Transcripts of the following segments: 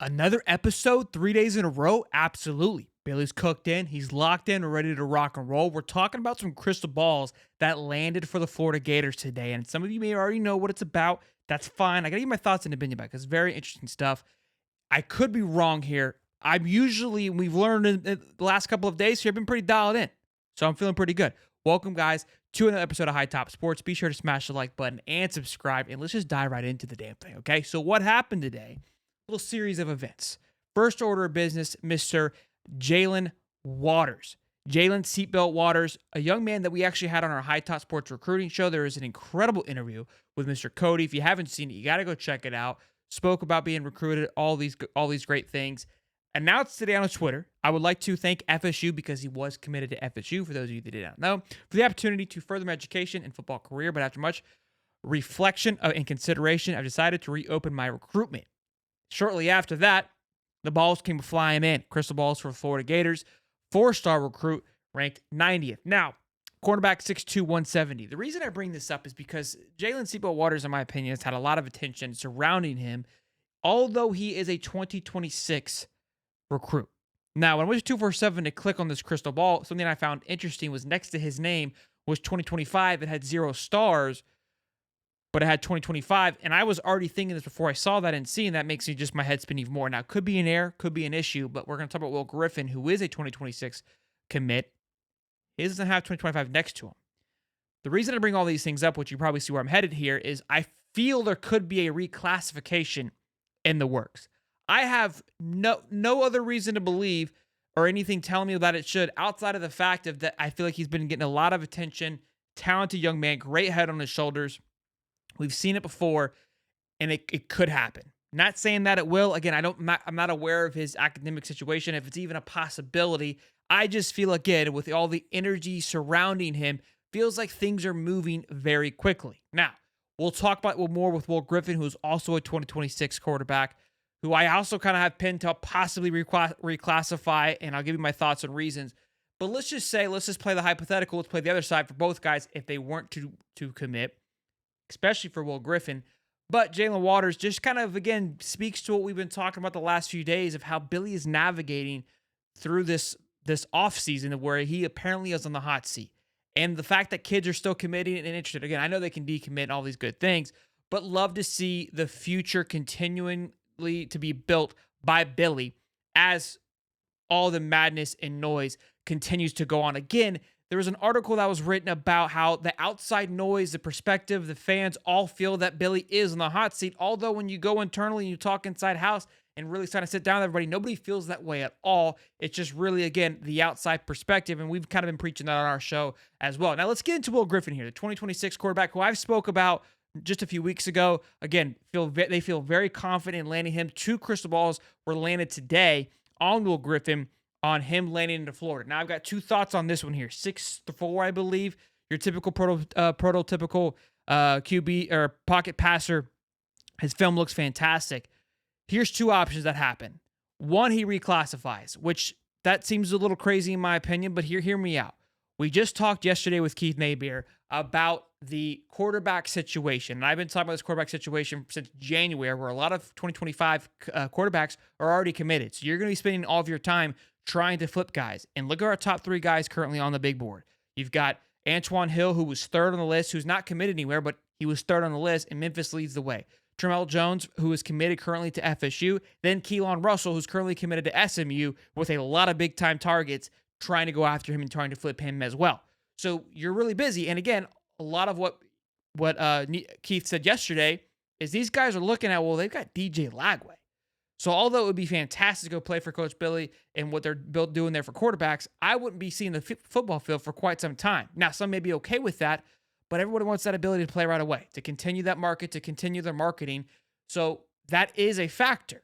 Another episode 3 days in a row? Absolutely. Billy's cooked in. He's locked in, ready to rock and roll. We're talking about some crystal balls that landed for the Florida Gators today. And some of you may already know what it's about. That's fine. I got to give my thoughts and opinion back. It's very interesting stuff. I could be wrong here. We've learned in the last couple of days here, I've been pretty dialed in. So I'm feeling pretty good. Welcome, guys, to another episode of Hightop Sports. Be sure to smash the like button and subscribe. And let's just dive right into the damn thing, okay? So what happened today? Little series of events. First order of business, Mr. Jalen Waters. Jalen Seatbelt Waters, a young man that we actually had on our Hightop Sports recruiting show. There is an incredible interview with Mr. Cody. If you haven't seen it, you got to go check it out. Spoke about being recruited, all these great things. Announced today on his Twitter. I would like to thank FSU because he was committed to FSU, for those of you that did not know, for the opportunity to further my education and football career. But after much reflection and consideration, I've decided to reopen my recruitment. Shortly after that, the balls came flying in. Crystal balls for Florida Gators. 4-star recruit, ranked 90th. Now, cornerback 6'2", 170. The reason I bring this up is because Jalen Seatbelt Waters, in my opinion, has had a lot of attention surrounding him, although he is a 2026 recruit. Now, when I went to 247 to click on this crystal ball, something I found interesting was next to his name was 2025. It had 0 stars, but it had 2025, and I was already thinking this before I saw that, and seeing that makes me just my head spin even more. Now, could be an error, could be an issue, but we're going to talk about Will Griffin, who is a 2026 commit. He doesn't have 2025 next to him. The reason I bring all these things up, which you probably see where I'm headed here, is I feel there could be a reclassification in the works. I have no other reason to believe or anything telling me that it should, outside of the fact of that I feel like he's been getting a lot of attention, talented young man, great head on his shoulders. We've seen it before, and it could happen. Not saying that it will. Again, I'm not aware of his academic situation, if it's even a possibility. I just feel, again, with all the energy surrounding him, feels like things are moving very quickly. Now, we'll talk about more with Will Griffin, who's also a 2026 quarterback, who I also kind of have pinned to possibly reclassify, and I'll give you my thoughts and reasons. But let's just play the hypothetical. Let's play the other side for both guys if they weren't to commit, especially for Will Griffin. But Jalen Waters just kind of, again, speaks to what we've been talking about the last few days of how Billy is navigating through this offseason where he apparently is on the hot seat. And the fact that kids are still committing and interested. Again, I know they can decommit and all these good things, but love to see the future continually to be built by Billy as all the madness and noise continues to go on. Again, there was an article that was written about how the outside noise, the perspective, the fans all feel that Billy is on the hot seat. Although when you go internally and you talk inside house and really trying to sit down with everybody, nobody feels that way at all. It's just really, again, the outside perspective. And we've kind of been preaching that on our show as well. Now let's get into Will Griffin here, the 2026 quarterback who I've spoke about just a few weeks ago. Again, they feel very confident in landing him. 2 crystal balls were landed today on Will Griffin, on him landing into Florida. Now, I've got 2 thoughts on this one here. 6'4", I believe, your typical prototypical QB or pocket passer. His film looks fantastic. Here's 2 options that happen. One, he reclassifies, which that seems a little crazy in my opinion, but hear me out. We just talked yesterday with Keith Napier about the quarterback situation. And I've been talking about this quarterback situation since January, where a lot of 2025 quarterbacks are already committed. So you're going to be spending all of your time trying to flip guys. And look at our top 3 guys currently on the big board. You've got Antoine Hill, who was 3rd on the list, who's not committed anywhere, but he was 3rd on the list, and Memphis leads the way. Tramel Jones, who is committed currently to FSU. Then Keelan Russell, who's currently committed to SMU with a lot of big-time targets trying to go after him and trying to flip him as well. So you're really busy. And again, a lot of what Keith said yesterday is these guys are looking at, well, they've got DJ Lagway. So although it would be fantastic to go play for Coach Billy and what they're doing there for quarterbacks, I wouldn't be seeing the football field for quite some time. Now, some may be okay with that, but everybody wants that ability to play right away, to continue that market, to continue their marketing. So that is a factor.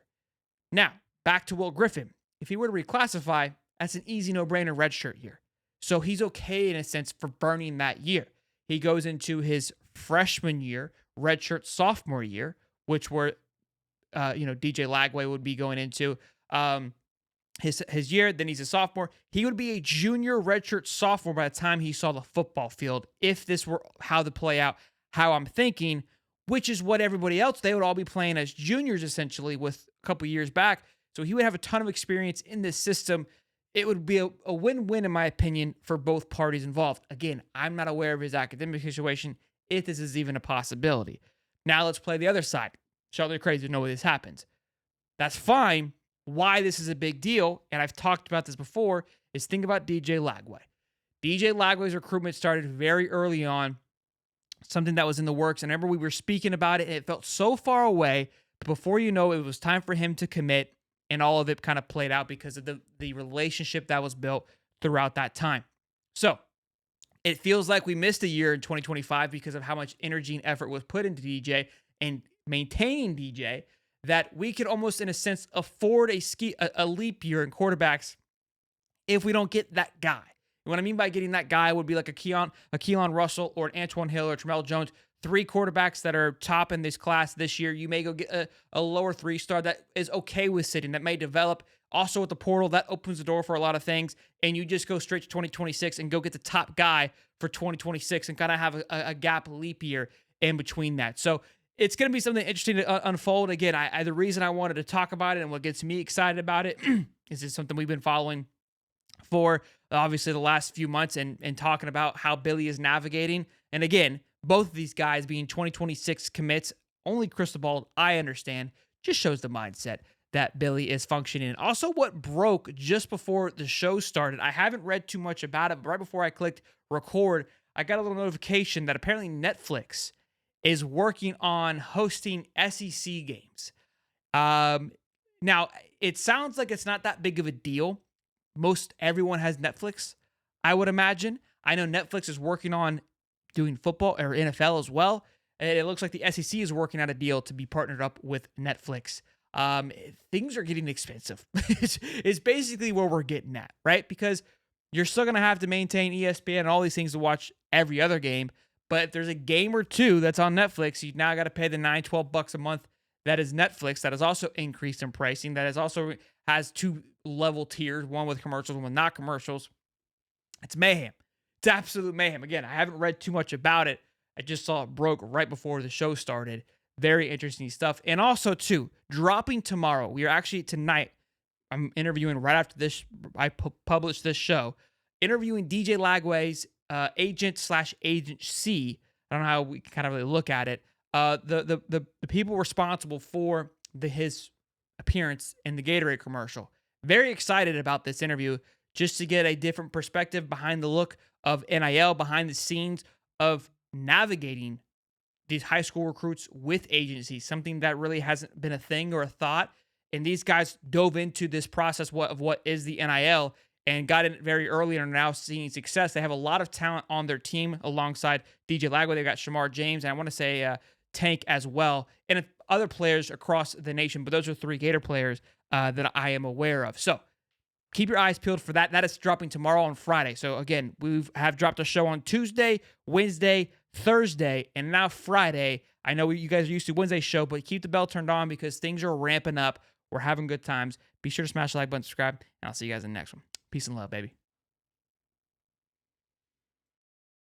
Now, back to Will Griffin. If he were to reclassify, that's an easy no-brainer redshirt year. So he's okay in a sense for burning that year. He goes into his freshman year, redshirt sophomore year, which were DJ Lagway would be going into his year. Then he's a sophomore. He would be a junior redshirt sophomore by the time he saw the football field, if this were how to play out, how I'm thinking, which is what everybody else, they would all be playing as juniors essentially with couple years back. So he would have a ton of experience in this system. It would be a win-win, in my opinion, for both parties involved. Again, I'm not aware of his academic situation, if this is even a possibility. Now let's play the other side. Charlotte crazy to know where this happens. That's fine. Why this is a big deal, and I've talked about this before, is think about DJ Lagway. DJ Lagway's recruitment started very early on, something that was in the works. And I remember we were speaking about it, and it felt so far away. But before you know it was time for him to commit, and all of it kind of played out because of the relationship that was built throughout that time. So it feels like we missed a year in 2025 because of how much energy and effort was put into DJ and maintaining DJ, that we could almost, in a sense, afford a leap year in quarterbacks if we don't get that guy. And what I mean by getting that guy would be like a Keelan Russell or an Antoine Hill or Tramel Jones, 3 quarterbacks that are top in this class this year. You may go get a lower 3-star that is okay with sitting, that may develop. Also with the portal, that opens the door for a lot of things. And you just go straight to 2026 and go get the top guy for 2026 and kind of have a gap leap year in between that. So it's going to be something interesting to unfold. Again, the reason I wanted to talk about it and what gets me excited about it is it's something we've been following for obviously the last few months and talking about how Billy is navigating. And again, both of these guys being 2026 commits, only crystal ball, I understand, just shows the mindset that Billy is functioning in. Also, what broke just before the show started, I haven't read too much about it, but right before I clicked record, I got a little notification that apparently Netflix is working on hosting SEC games. Now, it sounds like it's not that big of a deal. Most everyone has Netflix, I would imagine. I know Netflix is working on doing football or NFL as well. And it looks like the SEC is working out a deal to be partnered up with Netflix. Things are getting expensive. It's basically where we're getting at, right? Because you're still going to have to maintain ESPN and all these things to watch every other game. But if there's a game or two that's on Netflix, you now got to pay the $9-12 a month. That is Netflix. That is also increased in pricing. That is also has 2 level tiers, one with commercials, one with not commercials. It's mayhem. It's absolute mayhem. Again, I haven't read too much about it. I just saw it broke right before the show started. Very interesting stuff. And also, too, dropping tomorrow. We are actually tonight. I'm interviewing right after this. I published this show. Interviewing DJ Lagway's agent/agent C. I don't know how we kind of really look at it. The people responsible for his appearance in the Gatorade commercial. Very excited about this interview just to get a different perspective behind the look of NIL, behind the scenes of navigating these high school recruits with agencies, something that really hasn't been a thing or a thought. And these guys dove into this process of what is the NIL and got in it very early and are now seeing success. They have a lot of talent on their team alongside DJ Lagway. They got Shamar James, and I want to say Tank as well, and other players across the nation. But those are 3 Gator players that I am aware of. So keep your eyes peeled for that. That is dropping tomorrow on Friday. So again, we have dropped a show on Tuesday, Wednesday, Thursday, and now Friday. I know you guys are used to Wednesday's show, but keep the bell turned on because things are ramping up. We're having good times. Be sure to smash the like button, subscribe, and I'll see you guys in the next one. Peace and love, baby.